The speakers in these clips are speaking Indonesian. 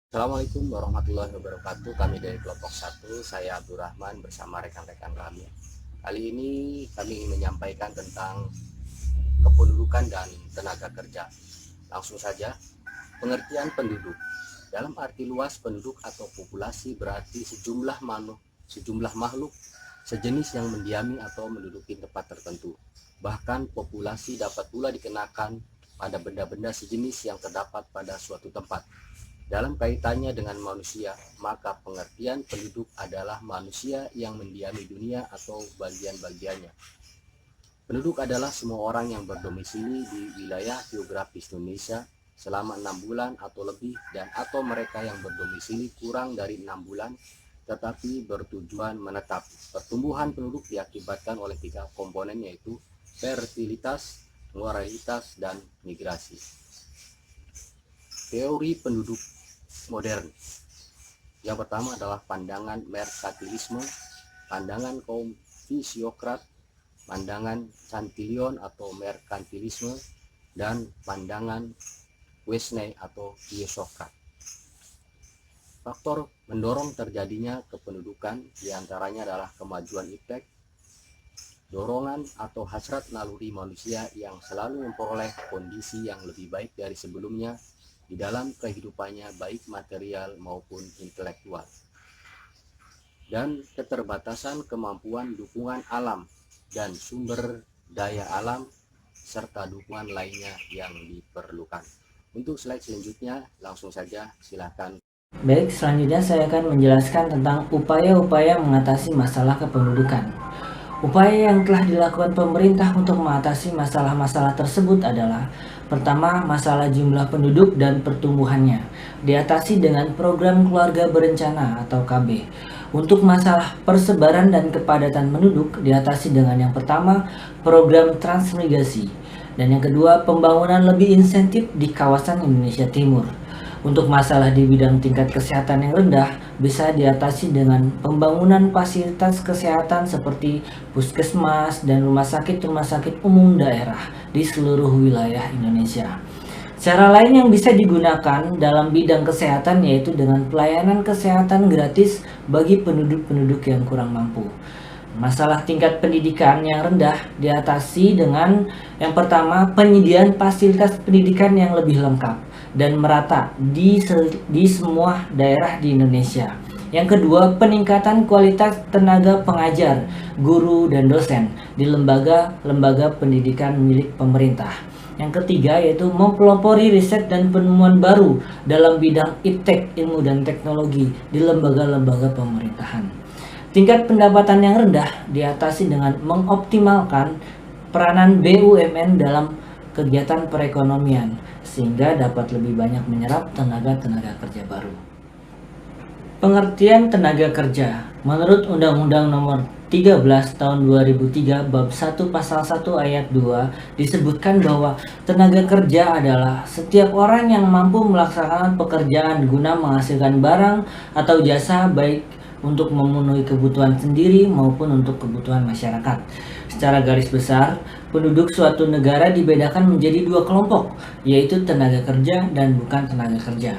Assalamualaikum warahmatullahi wabarakatuh. Kami dari kelompok 1, saya Abdurrahman bersama rekan-rekan kami. Kali ini kami ingin menyampaikan tentang kependudukan dan tenaga kerja. Langsung saja, pengertian penduduk. Dalam arti luas, penduduk atau populasi berarti sejumlah makhluk sejenis yang mendiami atau menduduki tempat tertentu. Bahkan populasi dapat pula dikenakan pada benda-benda sejenis yang terdapat pada suatu tempat. Dalam kaitannya dengan manusia, maka pengertian penduduk adalah manusia yang mendiami dunia atau bagian-bagiannya. Penduduk adalah semua orang yang berdomisili di wilayah geografis Indonesia selama 6 bulan atau lebih dan atau mereka yang berdomisili kurang dari 6 bulan tetapi bertujuan menetap. Pertumbuhan penduduk diakibatkan oleh 3 komponen, yaitu fertilitas, moralitas, dan migrasi. Teori penduduk modern. Yang pertama adalah pandangan merkantilisme, pandangan kaum fisiokrat, pandangan Cantillon atau merkantilisme, dan pandangan Quesnay atau filosofat. Faktor mendorong terjadinya kependudukan diantaranya adalah kemajuan iptek, dorongan atau hasrat naluri manusia yang selalu memperoleh kondisi yang lebih baik dari sebelumnya di dalam kehidupannya baik material maupun intelektual, dan keterbatasan kemampuan dukungan alam dan sumber daya alam serta dukungan lainnya yang diperlukan. Untuk slide selanjutnya, langsung saja silakan. Baik, selanjutnya saya akan menjelaskan tentang upaya-upaya mengatasi masalah kependudukan. Upaya yang telah dilakukan pemerintah untuk mengatasi masalah-masalah tersebut adalah: pertama, masalah jumlah penduduk dan pertumbuhannya diatasi dengan program keluarga berencana atau KB. Untuk masalah persebaran dan kepadatan penduduk diatasi dengan yang pertama, program transmigrasi, dan yang kedua, pembangunan lebih insentif di kawasan Indonesia Timur. Untuk masalah di bidang tingkat kesehatan yang rendah bisa diatasi dengan pembangunan fasilitas kesehatan seperti puskesmas dan rumah sakit umum daerah di seluruh wilayah Indonesia. Cara lain yang bisa digunakan dalam bidang kesehatan yaitu dengan pelayanan kesehatan gratis bagi penduduk-penduduk yang kurang mampu. Masalah tingkat pendidikan yang rendah diatasi dengan yang pertama, penyediaan fasilitas pendidikan yang lebih lengkap dan merata di semua daerah di Indonesia. Yang kedua, peningkatan kualitas tenaga pengajar, guru, dan dosen di lembaga-lembaga pendidikan milik pemerintah. Yang ketiga yaitu mempelopori riset dan penemuan baru dalam bidang iptek, ilmu dan teknologi di lembaga-lembaga pemerintahan. Tingkat pendapatan yang rendah diatasi dengan mengoptimalkan peranan BUMN dalam kegiatan perekonomian sehingga dapat lebih banyak menyerap tenaga kerja baru. Pengertian tenaga kerja. Menurut Undang-Undang Nomor 13 Tahun 2003 Bab 1 Pasal 1 Ayat 2 disebutkan bahwa tenaga kerja adalah setiap orang yang mampu melaksanakan pekerjaan guna menghasilkan barang atau jasa baik untuk memenuhi kebutuhan sendiri maupun untuk kebutuhan masyarakat. Secara garis besar, penduduk suatu negara dibedakan menjadi 2 kelompok, yaitu tenaga kerja dan bukan tenaga kerja.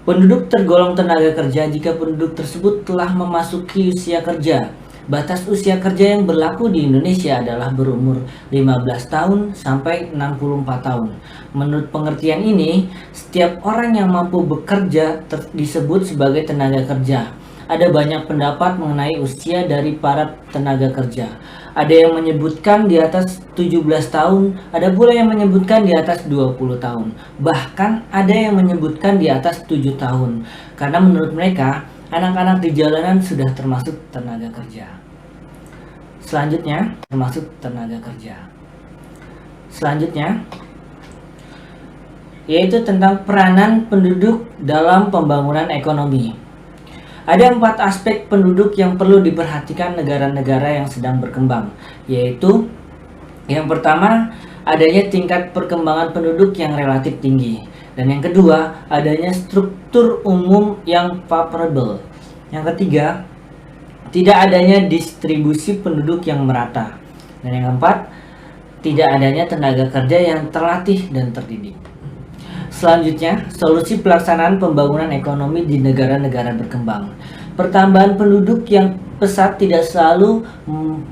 Penduduk tergolong tenaga kerja jika penduduk tersebut telah memasuki usia kerja. Batas usia kerja yang berlaku di Indonesia adalah berumur 15 tahun sampai 64 tahun. Menurut pengertian ini, setiap orang yang mampu bekerja disebut sebagai tenaga kerja. Ada banyak pendapat mengenai usia dari para tenaga kerja. Ada yang menyebutkan di atas 17 tahun, ada pula yang menyebutkan di atas 20 tahun. Bahkan ada yang menyebutkan di atas 7 tahun. Karena menurut mereka, anak-anak di jalanan sudah termasuk tenaga kerja. Selanjutnya, yaitu tentang peranan penduduk dalam pembangunan ekonomi. Ada 4 aspek penduduk yang perlu diperhatikan negara-negara yang sedang berkembang, yaitu yang pertama, adanya tingkat perkembangan penduduk yang relatif tinggi, dan yang kedua, adanya struktur umum yang favorable. Yang ketiga, tidak adanya distribusi penduduk yang merata, dan yang keempat, tidak adanya tenaga kerja yang terlatih dan terdidik. Selanjutnya, solusi pelaksanaan pembangunan ekonomi di negara-negara berkembang. Pertambahan penduduk yang pesat tidak selalu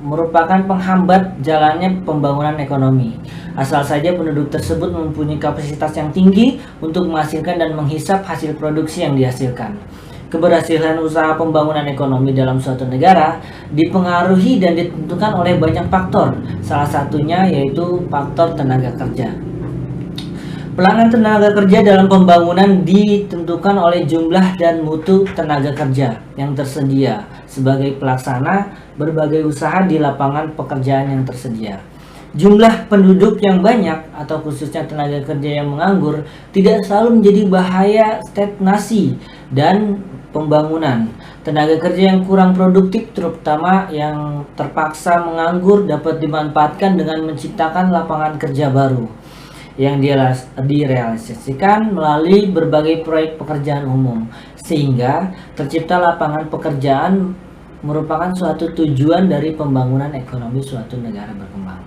merupakan penghambat jalannya pembangunan ekonomi. Asal saja penduduk tersebut mempunyai kapasitas yang tinggi untuk menghasilkan dan menghisap hasil produksi yang dihasilkan. Keberhasilan usaha pembangunan ekonomi dalam suatu negara dipengaruhi dan ditentukan oleh banyak faktor, salah satunya yaitu faktor tenaga kerja. Peranan tenaga kerja dalam pembangunan ditentukan oleh jumlah dan mutu tenaga kerja yang tersedia sebagai pelaksana berbagai usaha di lapangan pekerjaan yang tersedia. Jumlah penduduk yang banyak atau khususnya tenaga kerja yang menganggur tidak selalu menjadi bahaya stagnasi dan pembangunan. Tenaga kerja yang kurang produktif, terutama yang terpaksa menganggur, dapat dimanfaatkan dengan menciptakan lapangan kerja baru yang direalisasikan melalui berbagai proyek pekerjaan umum, sehingga tercipta lapangan pekerjaan merupakan suatu tujuan dari pembangunan ekonomi suatu negara berkembang.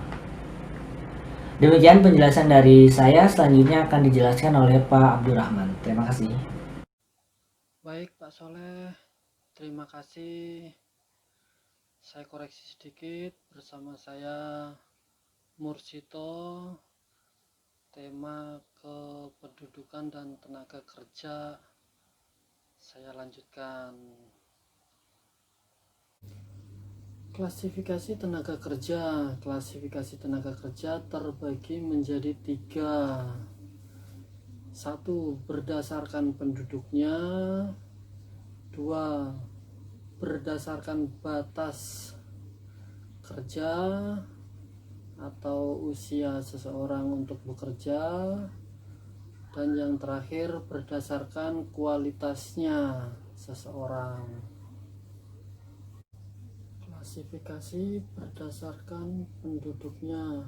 Demikian penjelasan dari saya, selanjutnya akan dijelaskan oleh Pak Abdurrahman. Terima kasih. Baik Pak Soleh, terima kasih. Saya koreksi sedikit, bersama saya Mursito, tema kependudukan dan tenaga kerja. Saya lanjutkan. Klasifikasi tenaga kerja. Klasifikasi tenaga kerja terbagi menjadi 3. 1. Berdasarkan penduduknya. 2. Berdasarkan batas kerja atau usia seseorang untuk bekerja, dan yang terakhir berdasarkan kualitasnya seseorang. Klasifikasi berdasarkan penduduknya.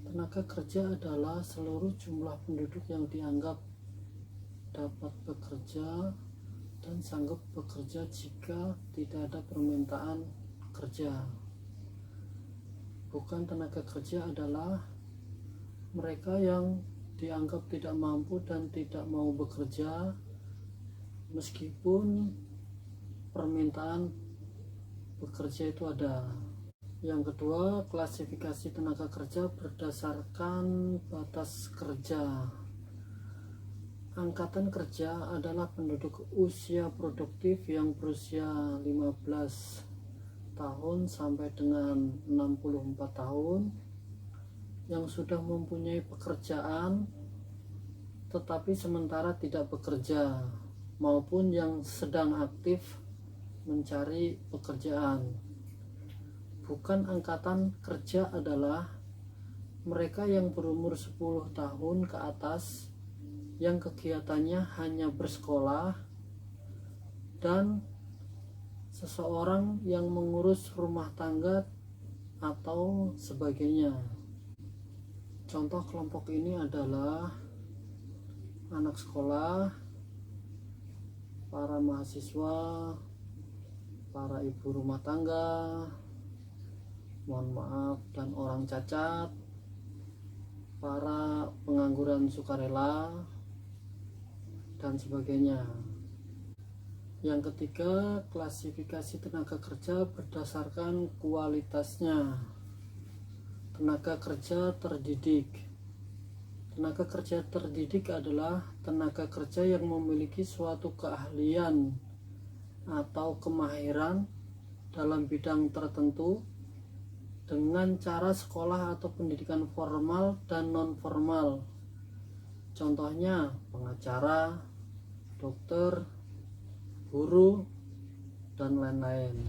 Tenaga kerja adalah seluruh jumlah penduduk yang dianggap dapat bekerja dan sanggup bekerja jika tidak ada permintaan kerja. Bukan tenaga kerja adalah mereka yang dianggap tidak mampu dan tidak mau bekerja meskipun permintaan bekerja itu ada. Yang kedua, klasifikasi tenaga kerja berdasarkan batas kerja. Angkatan kerja adalah penduduk usia produktif yang berusia 15 tahun sampai dengan 64 tahun yang sudah mempunyai pekerjaan tetapi sementara tidak bekerja, maupun yang sedang aktif mencari pekerjaan. Bukan angkatan kerja adalah mereka yang berumur 10 tahun ke atas yang kegiatannya hanya bersekolah dan seseorang yang mengurus rumah tangga atau sebagainya. Contoh kelompok ini adalah anak sekolah, para mahasiswa, para ibu rumah tangga, mohon maaf, dan orang cacat, para pengangguran sukarela, dan sebagainya. Yang ketiga, klasifikasi tenaga kerja berdasarkan kualitasnya. Tenaga kerja terdidik. Tenaga kerja terdidik adalah tenaga kerja yang memiliki suatu keahlian atau kemahiran dalam bidang tertentu dengan cara sekolah atau pendidikan formal dan non-formal. Contohnya pengacara, dokter, guru, dan lain-lain.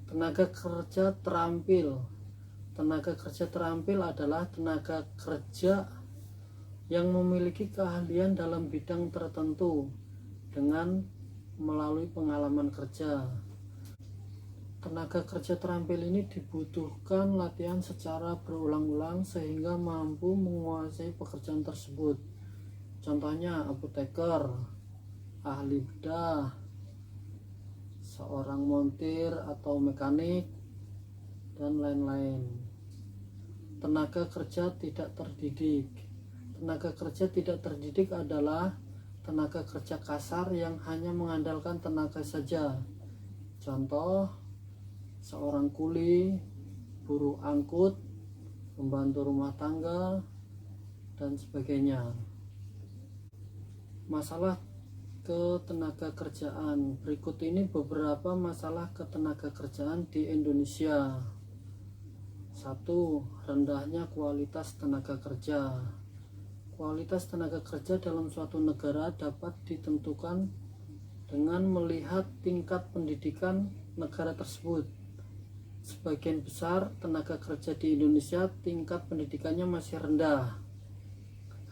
Tenaga kerja terampil. Tenaga kerja terampil adalah tenaga kerja yang memiliki keahlian dalam bidang tertentu dengan melalui pengalaman kerja. Tenaga kerja terampil ini dibutuhkan latihan secara berulang-ulang sehingga mampu menguasai pekerjaan tersebut. Contohnya apoteker, ahli bedah, seorang montir atau mekanik, dan lain-lain. Tenaga kerja tidak terdidik. Tenaga kerja tidak terdidik adalah tenaga kerja kasar yang hanya mengandalkan tenaga saja. Contoh, seorang kuli, buruh angkut, pembantu rumah tangga, dan sebagainya. Masalah ketenaga kerjaan. Berikut ini beberapa masalah ketenaga kerjaan di Indonesia. 1. Rendahnya kualitas tenaga kerja. Kualitas tenaga kerja dalam suatu negara dapat ditentukan dengan melihat tingkat pendidikan negara tersebut. Sebagian besar tenaga kerja di Indonesia tingkat pendidikannya masih rendah.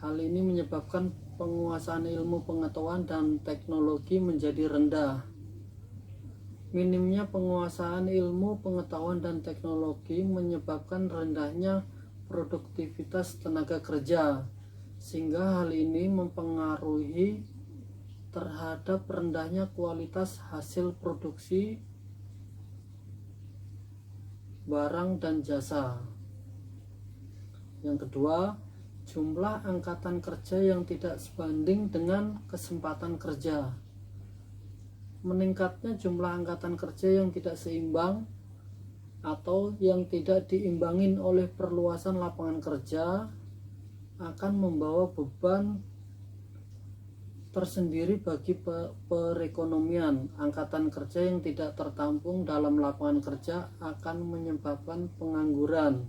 Hal ini menyebabkan penguasaan ilmu pengetahuan dan teknologi menjadi rendah. Minimnya penguasaan ilmu pengetahuan dan teknologi menyebabkan rendahnya produktivitas tenaga kerja, sehingga hal ini mempengaruhi terhadap rendahnya kualitas hasil produksi barang dan jasa. Yang kedua, jumlah angkatan kerja yang tidak sebanding dengan kesempatan kerja. Meningkatnya jumlah angkatan kerja yang tidak seimbang atau yang tidak diimbangin oleh perluasan lapangan kerja akan membawa beban tersendiri bagi perekonomian. Angkatan kerja yang tidak tertampung dalam lapangan kerja akan menyebabkan pengangguran.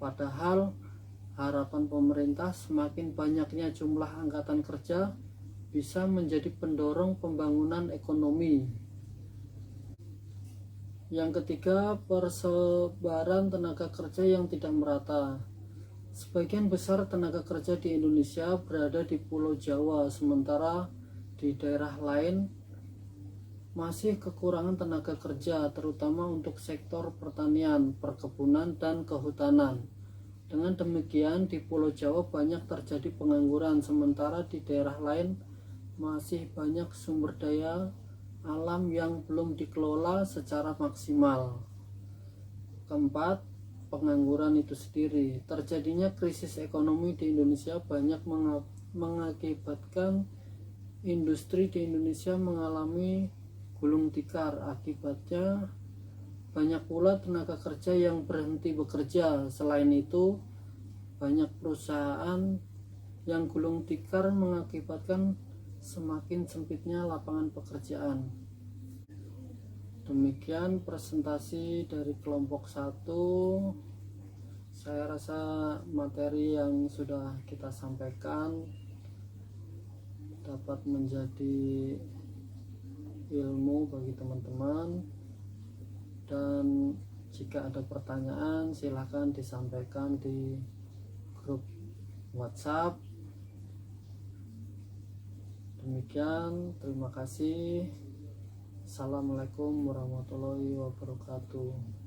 Padahal harapan pemerintah semakin banyaknya jumlah angkatan kerja bisa menjadi pendorong pembangunan ekonomi. Yang ketiga, persebaran tenaga kerja yang tidak merata. Sebagian besar tenaga kerja di Indonesia berada di Pulau Jawa, sementara di daerah lain masih kekurangan tenaga kerja, terutama untuk sektor pertanian, perkebunan, dan kehutanan. Dengan demikian, di Pulau Jawa banyak terjadi pengangguran, sementara di daerah lain masih banyak sumber daya alam yang belum dikelola secara maksimal. Keempat, pengangguran itu sendiri. Terjadinya krisis ekonomi di Indonesia banyak mengakibatkan industri di Indonesia mengalami gulung tikar. Akibatnya banyak pula tenaga kerja yang berhenti bekerja. Selain itu, banyak perusahaan yang gulung tikar mengakibatkan semakin sempitnya lapangan pekerjaan. Demikian presentasi dari kelompok 1. Saya rasa materi yang sudah kita sampaikan dapat menjadi ilmu bagi teman-teman, dan jika ada pertanyaan silahkan disampaikan di grup WhatsApp. Demikian, terima kasih. Assalamualaikum warahmatullahi wabarakatuh.